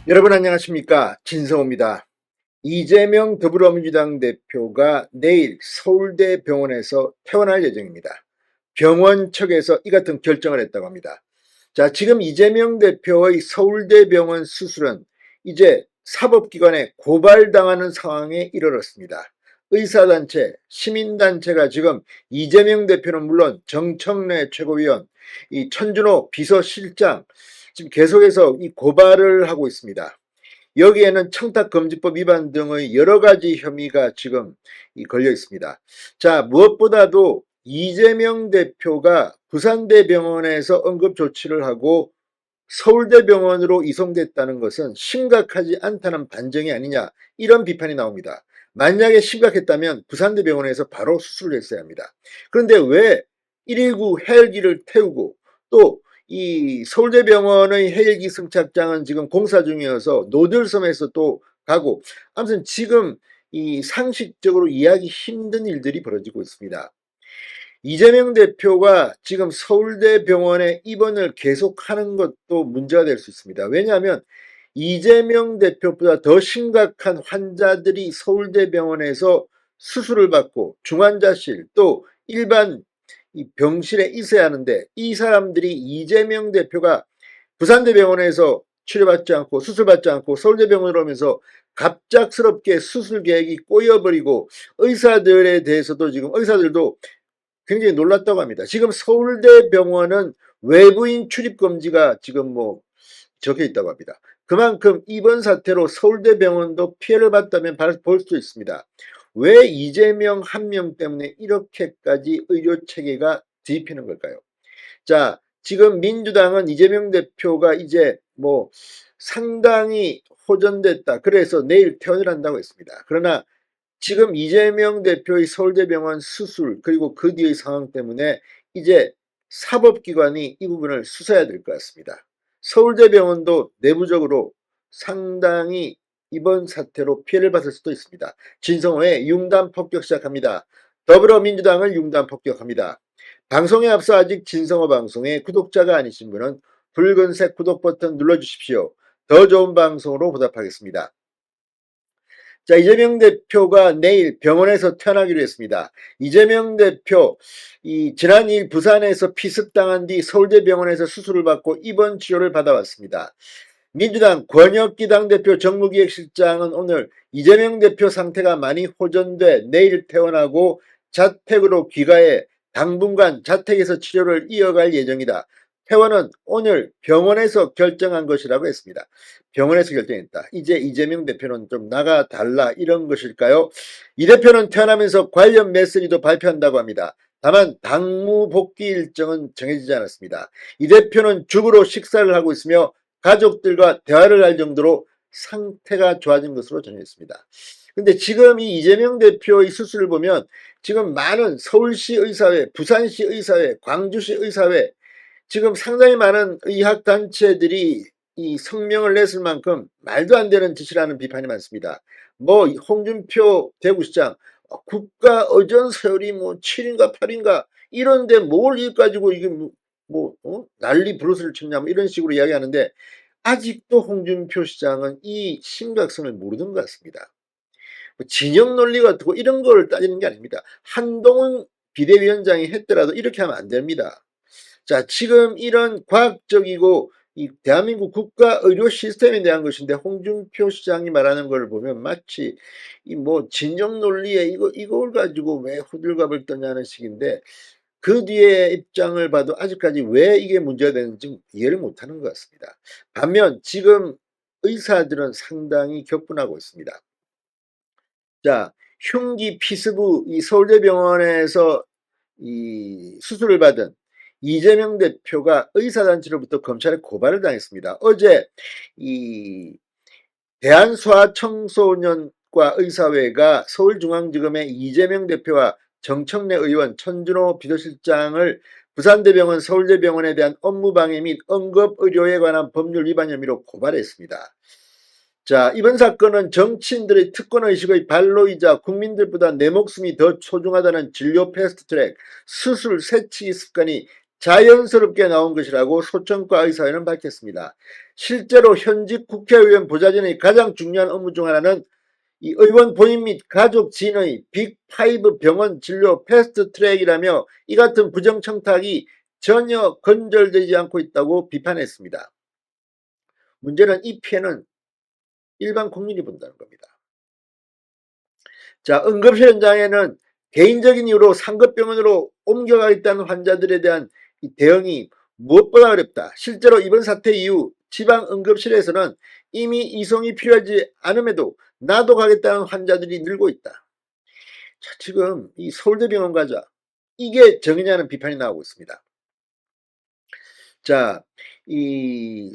여러분 안녕하십니까? 진성호입니다. 이재명 더불어민주당 대표가 내일 서울대 병원에서 퇴원할 예정입니다. 병원 측에서 이 같은 결정을 했다고 합니다. 자, 지금 이재명 대표의 서울대 병원 수술은 이제 사법기관에 고발당하는 상황에 이르렀습니다. 의사단체, 시민단체가 지금 이재명 대표는 물론 정청래 최고위원, 이 천준호 비서실장 지금 계속해서 이 고발을 하고 있습니다. 여기에는 청탁금지법 위반 등의 여러 가지 혐의가 지금 걸려 있습니다. 자, 무엇보다도 이재명 대표가 부산대병원에서 응급조치를 하고 서울대병원으로 이송됐다는 것은 심각하지 않다는 반증이 아니냐, 이런 비판이 나옵니다. 만약에 심각했다면 부산대병원에서 바로 수술을 했어야 합니다. 그런데 왜 119 헬기를 태우고 또 이 서울대병원의 헬기 승착장은 지금 공사 중이어서 노들섬에서 또 가고, 아무튼 지금 이 상식적으로 이해하기 힘든 일들이 벌어지고 있습니다. 이재명 대표가 지금 서울대병원에 입원을 계속하는 것도 문제가 될 수 있습니다. 왜냐하면 이재명 대표보다 더 심각한 환자들이 서울대병원에서 수술을 받고 중환자실 또 일반 병실에 있어야 하는데, 이 사람들이 이재명 대표가 부산대병원에서 치료받지 않고 수술받지 않고 서울대병원으로 오면서 갑작스럽게 수술 계획이 꼬여버리고, 의사들에 대해서도 지금 의사들도 굉장히 놀랐다고 합니다. 지금 서울대병원은 외부인 출입 금지가 지금 적혀 있다고 합니다. 그만큼 이번 사태로 서울대병원도 피해를 봤다면 볼 수 있습니다. 왜 이재명 한 명 때문에 이렇게까지 의료 체계가 뒤집히는 걸까요? 자, 지금 민주당은 이재명 대표가 이제 상당히 호전됐다, 그래서 내일 퇴원을 한다고 했습니다. 그러나 지금 이재명 대표의 서울대병원 수술 그리고 그 뒤의 상황 때문에 이제 사법기관이 이 부분을 수사해야 될 것 같습니다. 서울대병원도 내부적으로 상당히 이번 사태로 피해를 받을 수도 있습니다. 진성호의 융단 폭격 시작합니다. 더불어민주당을 융단 폭격합니다. 방송에 앞서 아직 진성호 방송의 구독자가 아니신 분은 붉은색 구독 버튼 눌러주십시오. 더 좋은 방송으로 보답하겠습니다. 자, 이재명 대표가 내일 병원에서 퇴원하기로 했습니다. 이재명 대표, 지난 2일 부산에서 피습당한 뒤 서울대병원에서 수술을 받고 입원 치료를 받아왔습니다. 민주당 권혁기 당대표 정무기획실장은 오늘 이재명 대표 상태가 많이 호전돼 내일 퇴원하고 자택으로 귀가해 당분간 자택에서 치료를 이어갈 예정이다. 퇴원은 오늘 병원에서 결정한 것이라고 했습니다. 병원에서 결정했다. 이제 이재명 대표는 좀 나가달라, 이런 것일까요? 이 대표는 퇴원하면서 관련 메시지도 발표한다고 합니다. 다만 당무 복귀 일정은 정해지지 않았습니다. 이 대표는 죽으로 식사를 하고 있으며 가족들과 대화를 할 정도로 상태가 좋아진 것으로 전해졌습니다. 근데 지금 이 이재명 대표의 수술을 보면 지금 많은 서울시 의사회, 부산시 의사회, 광주시 의사회, 지금 상당히 많은 의학단체들이 이 성명을 냈을 만큼 말도 안 되는 짓이라는 비판이 많습니다. 홍준표 대구시장, 국가 의전 서열이 7인가 8인가 이런데 뭘 이 가지고 이게 난리 부르스를 쳤냐, 이런 식으로 이야기하는데, 아직도 홍준표 시장은 이 심각성을 모르는 것 같습니다. 진영 논리가 어떻고 이런 걸 따지는 게 아닙니다. 한동훈 비대위원장이 했더라도 이렇게 하면 안 됩니다. 자, 지금 이런 과학적이고 이 대한민국 국가 의료 시스템에 대한 것인데, 홍준표 시장이 말하는 걸 보면 마치 진영 논리에 이걸 가지고 왜 호들갑을 떠냐는 식인데, 그 뒤에 입장을 봐도 아직까지 왜 이게 문제가 되는지 이해를 못하는 것 같습니다. 반면 지금 의사들은 상당히 격분하고 있습니다. 자, 흉기 피습후 이 서울대병원에서 이 수술을 받은 이재명 대표가 의사단체로부터 검찰에 고발을 당했습니다. 어제 이 대한소아청소년과 의사회가 서울중앙지검에 이재명 대표와 정청래 의원, 천준호 비서실장을 부산대병원, 서울대병원에 대한 업무방해 및 응급의료에 관한 법률 위반 혐의로 고발했습니다. 자, 이번 사건은 정치인들의 특권의식의 발로이자 국민들보다 내 목숨이 더 소중하다는 진료 패스트트랙 수술 새치기 습관이 자연스럽게 나온 것이라고 소청과 의사회는 밝혔습니다. 실제로 현직 국회의원 보좌진의 가장 중요한 업무 중 하나는 이 의원 본인 및 가족 지인의 빅5 병원 진료 패스트트랙이라며 이 같은 부정청탁이 전혀 건절되지 않고 있다고 비판했습니다. 문제는 이 피해는 일반 국민이 본다는 겁니다. 자, 응급실 현장에는 개인적인 이유로 상급병원으로 옮겨가겠다는 환자들에 대한 이 대응이 무엇보다 어렵다. 실제로 이번 사태 이후 지방 응급실에서는 이미 이송이 필요하지 않음에도 나도 가겠다는 환자들이 늘고 있다. 자, 지금 이 서울대병원 가자. 이게 정의냐는 비판이 나오고 있습니다. 자, 이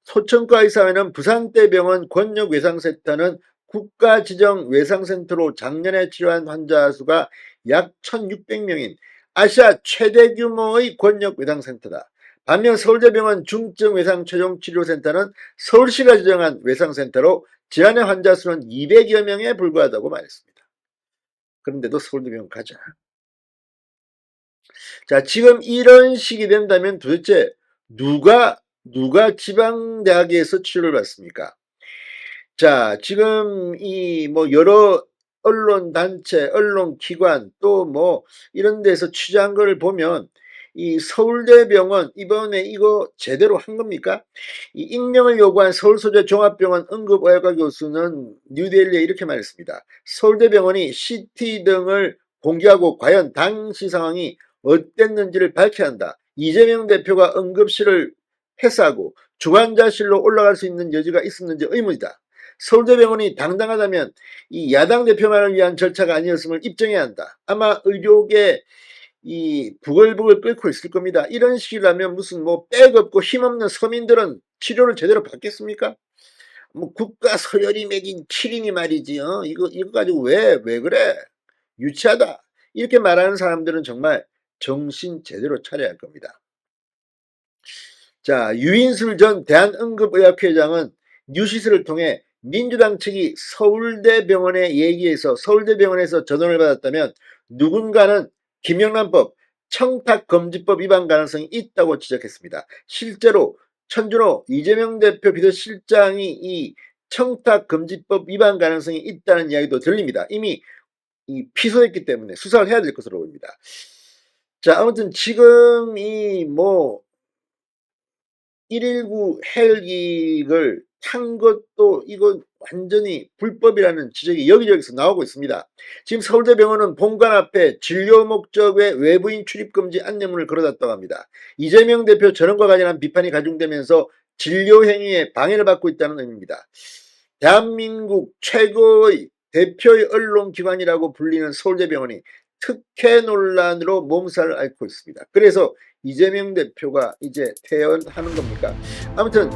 소청과 의사회는 부산대병원 권역외상센터는 국가지정외상센터로 작년에 치료한 환자 수가 약 1600명인 아시아 최대 규모의 권역외상센터다. 반면 서울대병원 중증외상최종치료센터는 서울시가 지정한 외상센터로 지난해 환자 수는 200여 명에 불과하다고 말했습니다. 그런데도 서울대병원 가자. 자, 지금 이런 식이 된다면 도대체 누가 지방대학에서 치료를 받습니까? 자, 지금 이 여러 언론단체, 언론기관 또 이런 데서 취재한 거를 보면 이 서울대병원 이번에 이거 제대로 한 겁니까? 이 익명을 요구한 서울 소재 종합병원 응급의학과 교수는 뉴델리에 이렇게 말했습니다. 서울대병원이 CT 등을 공개하고 과연 당시 상황이 어땠는지를 밝혀야 한다. 이재명 대표가 응급실을 패스하고 중환자실로 올라갈 수 있는 여지가 있었는지 의문이다. 서울대병원이 당당하다면 이 야당 대표만을 위한 절차가 아니었음을 입증해야 한다. 아마 의료계 이 부글부글 끓고 있을 겁니다. 이런 식이라면 무슨 백 없고 힘없는 서민들은 치료를 제대로 받겠습니까? 국가 서열이 매긴 키링이 말이지. 이거 가지고 왜 그래? 유치하다. 이렇게 말하는 사람들은 정말 정신 제대로 차려야 할 겁니다. 자, 유인술 전 대한응급의학회장은 뉴시스를 통해 민주당 측이 서울대병원에 얘기해서 서울대병원에서 전원을 받았다면 누군가는 김영란법, 청탁금지법 위반 가능성이 있다고 지적했습니다. 실제로 천준호 이재명 대표 비서실장이 이 청탁금지법 위반 가능성이 있다는 이야기도 들립니다. 이미 피소했기 때문에 수사를 해야 될 것으로 보입니다. 자, 아무튼 지금 119 헬기를 탄 것도 이거 완전히 불법이라는 지적이 여기저기서 나오고 있습니다. 지금 서울대병원은 본관 앞에 진료 목적의 외부인 출입금지 안내문을 걸어놨다고 합니다. 이재명 대표 전원과 관련한 비판이 가중되면서 진료 행위에 방해를 받고 있다는 의미입니다. 대한민국 최고의 대표의 언론기관이라고 불리는 서울대병원이 특혜 논란으로 몸살을 앓고 있습니다. 그래서 이재명 대표가 이제 퇴원하는 겁니까? 아무튼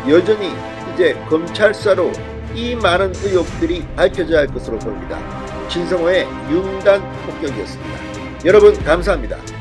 여전히 이제 검찰 수사로 이 많은 의혹들이 밝혀져야 할 것으로 보입니다. 진성호의 융단 폭격이었습니다. 여러분 감사합니다.